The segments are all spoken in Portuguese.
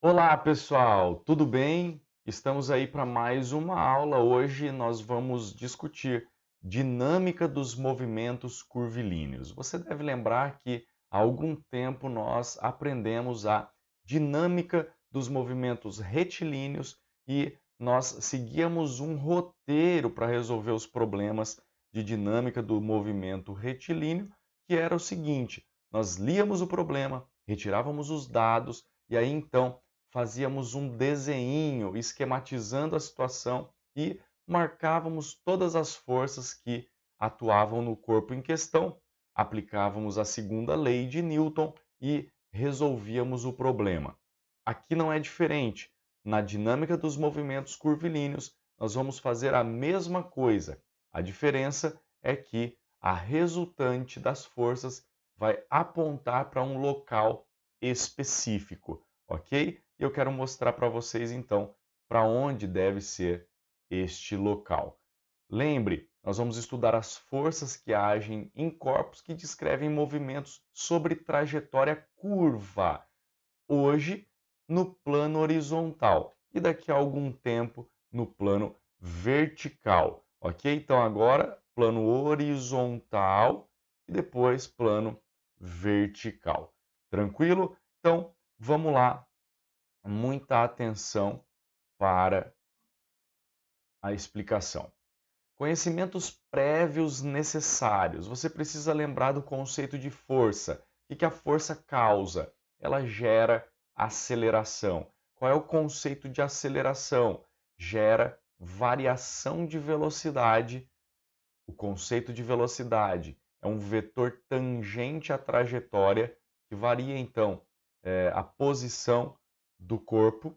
Olá, pessoal, tudo bem? Estamos aí para mais uma aula. Hoje nós vamos discutir dinâmica dos movimentos curvilíneos. Você deve lembrar que há algum tempo nós aprendemos a dinâmica dos movimentos retilíneos e nós seguíamos um roteiro para resolver os problemas de dinâmica do movimento retilíneo, que era o seguinte: nós líamos o problema, retirávamos os dados e aí então fazíamos um desenho esquematizando a situação e marcávamos todas as forças que atuavam no corpo em questão, aplicávamos a segunda lei de Newton e resolvíamos o problema. Aqui não é diferente. Na dinâmica dos movimentos curvilíneos, nós vamos fazer a mesma coisa. A diferença é que a resultante das forças vai apontar para um local específico, ok? E eu quero mostrar para vocês então para onde deve ser este local. Lembre, nós vamos estudar as forças que agem em corpos que descrevem movimentos sobre trajetória curva. Hoje, no plano horizontal e daqui a algum tempo no plano vertical, ok? Então agora plano horizontal e depois plano vertical. Tranquilo? Então vamos lá, muita atenção para a explicação. Conhecimentos prévios necessários. Você precisa lembrar do conceito de força. O que a força causa? Ela gera aceleração. Qual é o conceito de aceleração? Gera variação de velocidade. O conceito de velocidade é um vetor tangente à trajetória que varia então a posição do corpo,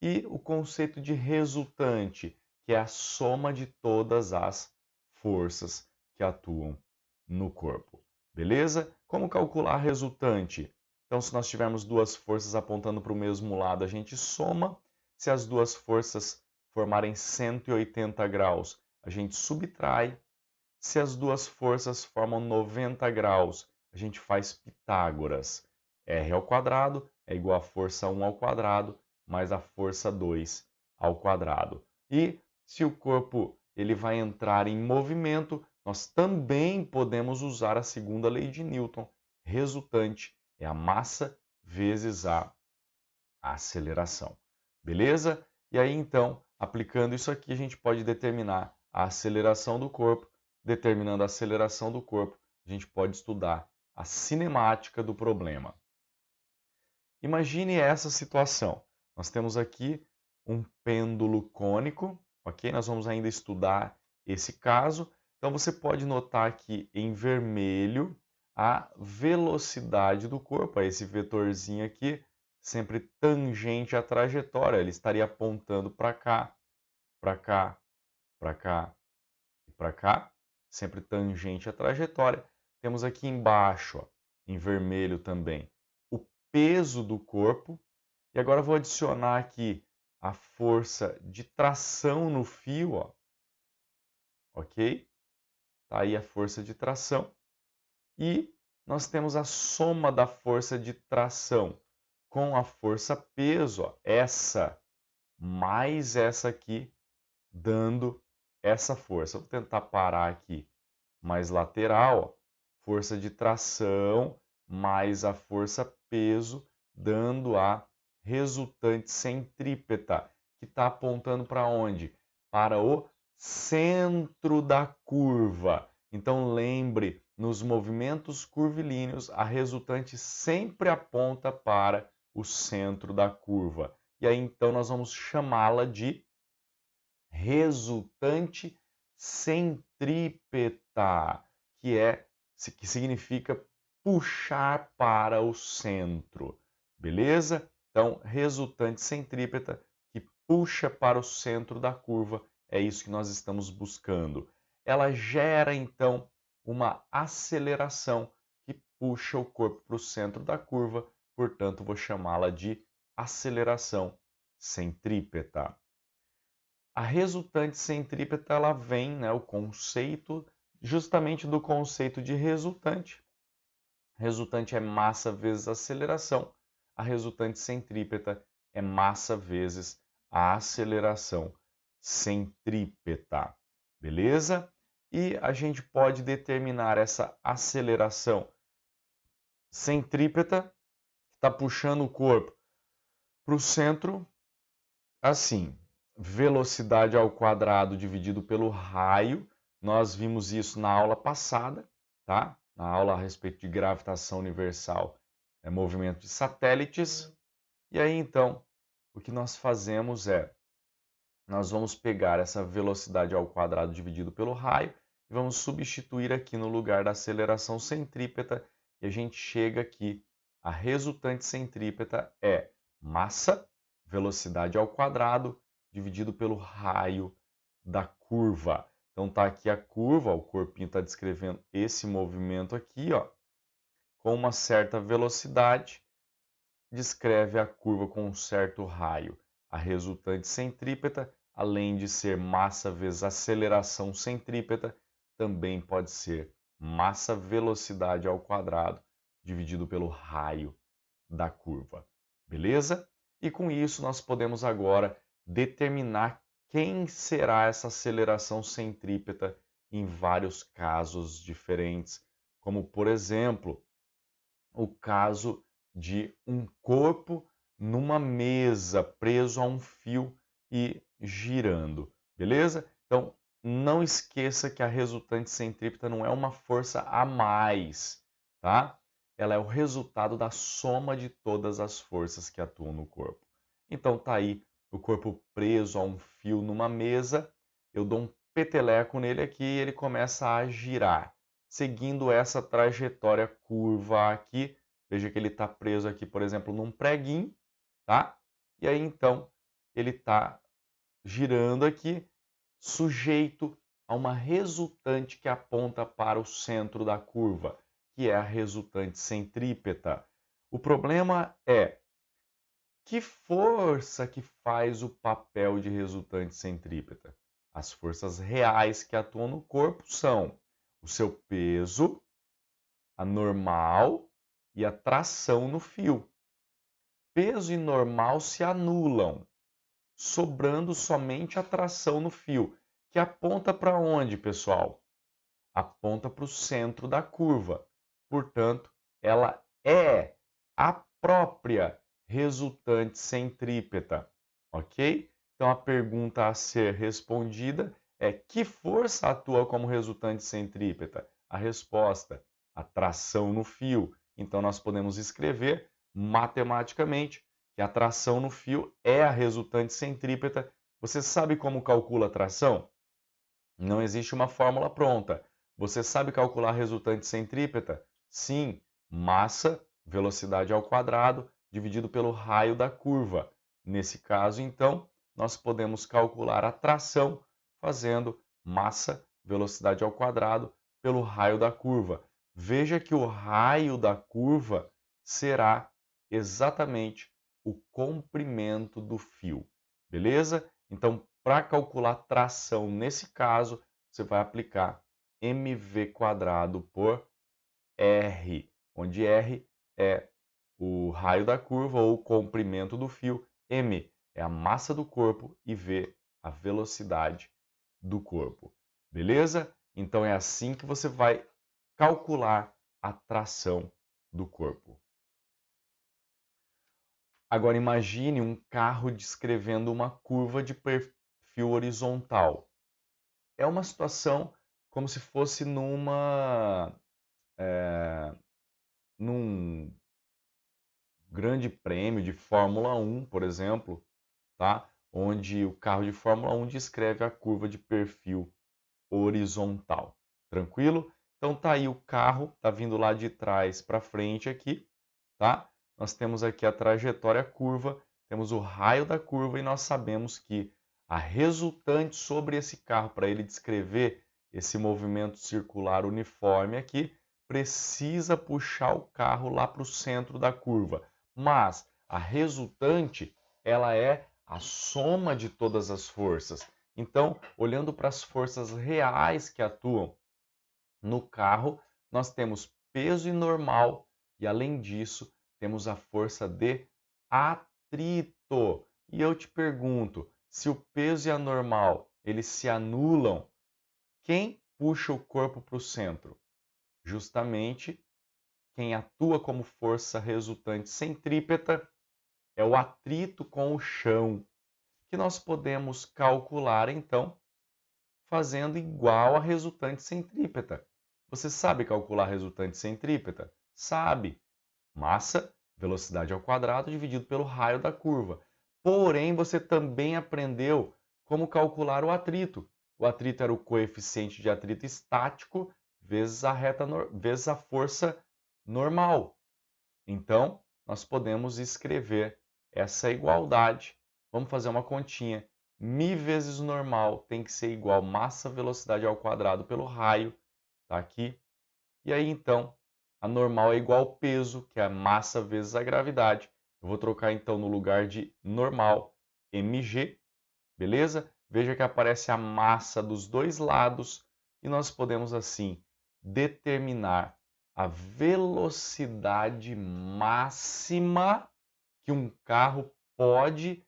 e o conceito de resultante, que é a soma de todas as forças que atuam no corpo. Beleza? Como calcular a resultante? Então, se nós tivermos duas forças apontando para o mesmo lado, a gente soma. Se as duas forças formarem 180 graus, a gente subtrai. Se as duas forças formam 90 graus, a gente faz Pitágoras. R ao quadrado é igual a força 1 ao quadrado mais a força 2 ao quadrado. E se o corpo ele vai entrar em movimento, nós também podemos usar a segunda lei de Newton. Resultante é a massa vezes a aceleração. Beleza? E aí então, aplicando isso aqui, a gente pode determinar a aceleração do corpo. Determinando a aceleração do corpo, a gente pode estudar a cinemática do problema. Imagine essa situação. Nós temos aqui um pêndulo cônico, ok? Nós vamos ainda estudar esse caso. Então você pode notar que em vermelho a velocidade do corpo, esse vetorzinho aqui, sempre tangente à trajetória. Ele estaria apontando para cá, para cá, para cá e para cá, sempre tangente à trajetória. Temos aqui embaixo, ó, em vermelho também, o peso do corpo. E agora eu vou adicionar aqui a força de tração no fio, ó, ok? Tá aí a força de tração. E nós temos a soma da força de tração com a força peso, ó, essa mais essa aqui, dando essa força. Vou tentar parar aqui mais lateral, ó, força de tração mais a força peso, dando a resultante centrípeta, que está apontando para onde? Para o centro da curva. Então lembre, nos movimentos curvilíneos, a resultante sempre aponta para o centro da curva. E aí então nós vamos chamá-la de resultante centrípeta, que significa puxar para o centro, beleza? Então, resultante centrípeta que puxa para o centro da curva, é isso que nós estamos buscando. Ela gera então uma aceleração que puxa o corpo para o centro da curva, portanto, vou chamá-la de aceleração centrípeta. A resultante centrípeta ela vem, né, o conceito justamente do conceito de resultante. Resultante é massa vezes aceleração. A resultante centrípeta é massa vezes a aceleração centrípeta, beleza? E a gente pode determinar essa aceleração centrípeta, que está puxando o corpo para o centro, assim, velocidade ao quadrado dividido pelo raio. Nós vimos isso na aula passada, tá? Na aula a respeito de gravitação universal, movimento de satélites. E aí, então, o que nós fazemos é, nós vamos pegar essa velocidade ao quadrado dividido pelo raio e vamos substituir aqui no lugar da aceleração centrípeta e a gente chega aqui, a resultante centrípeta é massa, velocidade ao quadrado, dividido pelo raio da curva. Então tá aqui a curva, o corpinho está descrevendo esse movimento aqui, ó, com uma certa velocidade, descreve a curva com um certo raio. A resultante centrípeta, além de ser massa vezes aceleração centrípeta, também pode ser massa velocidade ao quadrado dividido pelo raio da curva. Beleza? E com isso nós podemos agora determinar quem será essa aceleração centrípeta em vários casos diferentes, como por exemplo, o caso de um corpo numa mesa preso a um fio e girando, beleza? Então, não esqueça que a resultante centrípeta não é uma força a mais, tá? Ela é o resultado da soma de todas as forças que atuam no corpo. Então, tá aí o corpo preso a um fio numa mesa, eu dou um peteleco nele aqui e ele começa a girar, seguindo essa trajetória curva aqui. Veja que ele está preso aqui, por exemplo, num preguinho, tá? E aí, então, ele está girando aqui, sujeito a uma resultante que aponta para o centro da curva, que é a resultante centrípeta. O problema é, que força que faz o papel de resultante centrípeta? As forças reais que atuam no corpo são o seu peso, a normal e a tração no fio. Peso e normal se anulam, sobrando somente a tração no fio, que aponta para onde, pessoal? Aponta para o centro da curva. Portanto, ela é a própria resultante centrípeta, ok? Então, a pergunta a ser respondida é: que força atua como resultante centrípeta? A resposta: a tração no fio. Então, nós podemos escrever matematicamente que a tração no fio é a resultante centrípeta. Você sabe como calcula a tração? Não existe uma fórmula pronta. Você sabe calcular a resultante centrípeta? Sim, massa, velocidade ao quadrado, dividido pelo raio da curva. Nesse caso, então, nós podemos calcular a tração fazendo massa, velocidade ao quadrado, pelo raio da curva. Veja que o raio da curva será exatamente o comprimento do fio. Beleza? Então, para calcular tração nesse caso, você vai aplicar mv² por R, onde R é o raio da curva ou o comprimento do fio, m é a massa do corpo e v a velocidade do corpo. Beleza? Então é assim que você vai calcular a tração do corpo. Agora imagine um carro descrevendo uma curva de perfil horizontal. É uma situação como se fosse num grande prêmio de Fórmula 1, por exemplo, tá? Onde o carro de Fórmula 1 descreve a curva de perfil horizontal. Tranquilo? Então tá aí o carro, tá vindo lá de trás para frente aqui, tá? Nós temos aqui a trajetória curva, temos o raio da curva e nós sabemos que a resultante sobre esse carro, para ele descrever esse movimento circular uniforme aqui, precisa puxar o carro lá para o centro da curva. Mas a resultante, ela é a soma de todas as forças. Então, olhando para as forças reais que atuam no carro, nós temos peso e normal e, além disso, temos a força de atrito. E eu te pergunto, se o peso e a normal, eles se anulam, quem puxa o corpo para o centro? Justamente quem atua como força resultante centrípeta é o atrito com o chão, que nós podemos calcular, então, fazendo igual a resultante centrípeta. Você sabe calcular resultante centrípeta? Sabe. Massa, velocidade ao quadrado dividido pelo raio da curva. Porém, você também aprendeu como calcular o atrito. O atrito era o coeficiente de atrito estático vezes vezes a força normal. Então, nós podemos escrever essa igualdade. Vamos fazer uma continha. Mi vezes normal tem que ser igual massa velocidade ao quadrado pelo raio. Tá aqui. E aí, então, a normal é igual ao peso, que é a massa vezes a gravidade. Eu vou trocar, então, no lugar de normal, mg. Beleza? Veja que aparece a massa dos dois lados. E nós podemos, assim, determinar a velocidade máxima que um carro pode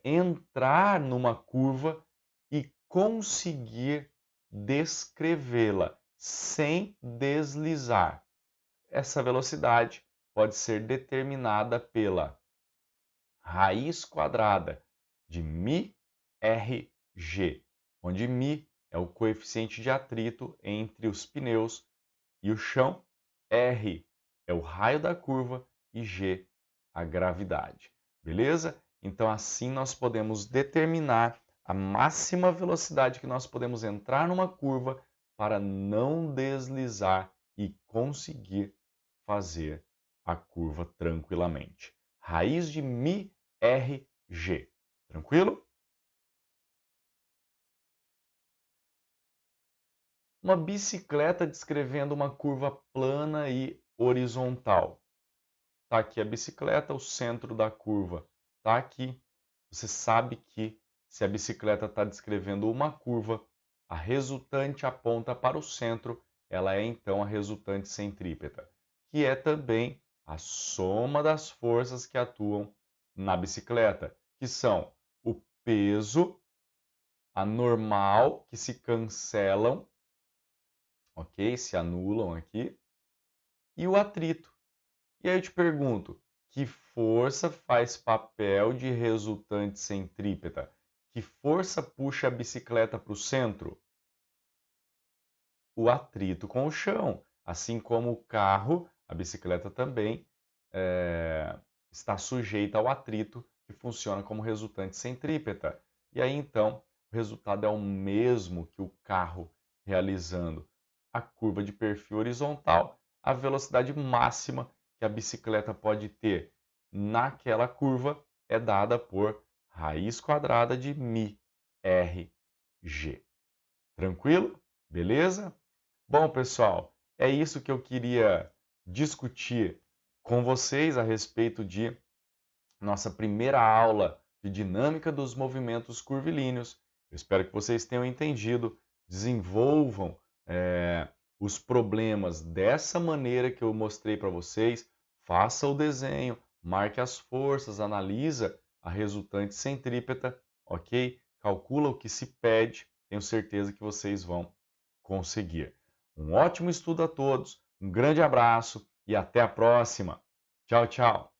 entrar numa curva e conseguir descrevê-la sem deslizar. Essa velocidade pode ser determinada pela raiz quadrada de μrg, onde μ é o coeficiente de atrito entre os pneus e o chão, R é o raio da curva e G a gravidade. Beleza? Então assim nós podemos determinar a máxima velocidade que nós podemos entrar numa curva para não deslizar e conseguir fazer a curva tranquilamente. Raiz de μrg. Tranquilo? Uma bicicleta descrevendo uma curva plana e horizontal. Está aqui a bicicleta, o centro da curva está aqui. Você sabe que se a bicicleta está descrevendo uma curva, a resultante aponta para o centro, ela é então a resultante centrípeta, que é também a soma das forças que atuam na bicicleta, que são o peso, a normal, que se cancelam, ok? Se anulam aqui, e o atrito. E aí eu te pergunto, que força faz papel de resultante centrípeta? Que força puxa a bicicleta para o centro? O atrito com o chão. Assim como o carro, a bicicleta também está sujeita ao atrito, que funciona como resultante centrípeta. E aí então, o resultado é o mesmo que o carro realizando a curva de perfil horizontal, a velocidade máxima que a bicicleta pode ter naquela curva é dada por raiz quadrada de μrg. Tranquilo? Beleza? Bom, pessoal, é isso que eu queria discutir com vocês a respeito de nossa primeira aula de dinâmica dos movimentos curvilíneos. Eu espero que vocês tenham entendido, desenvolvam os problemas dessa maneira que eu mostrei para vocês, faça o desenho, marque as forças, analisa a resultante centrípeta, ok? Calcula o que se pede, tenho certeza que vocês vão conseguir. Um ótimo estudo a todos, um grande abraço e até a próxima. Tchau, tchau!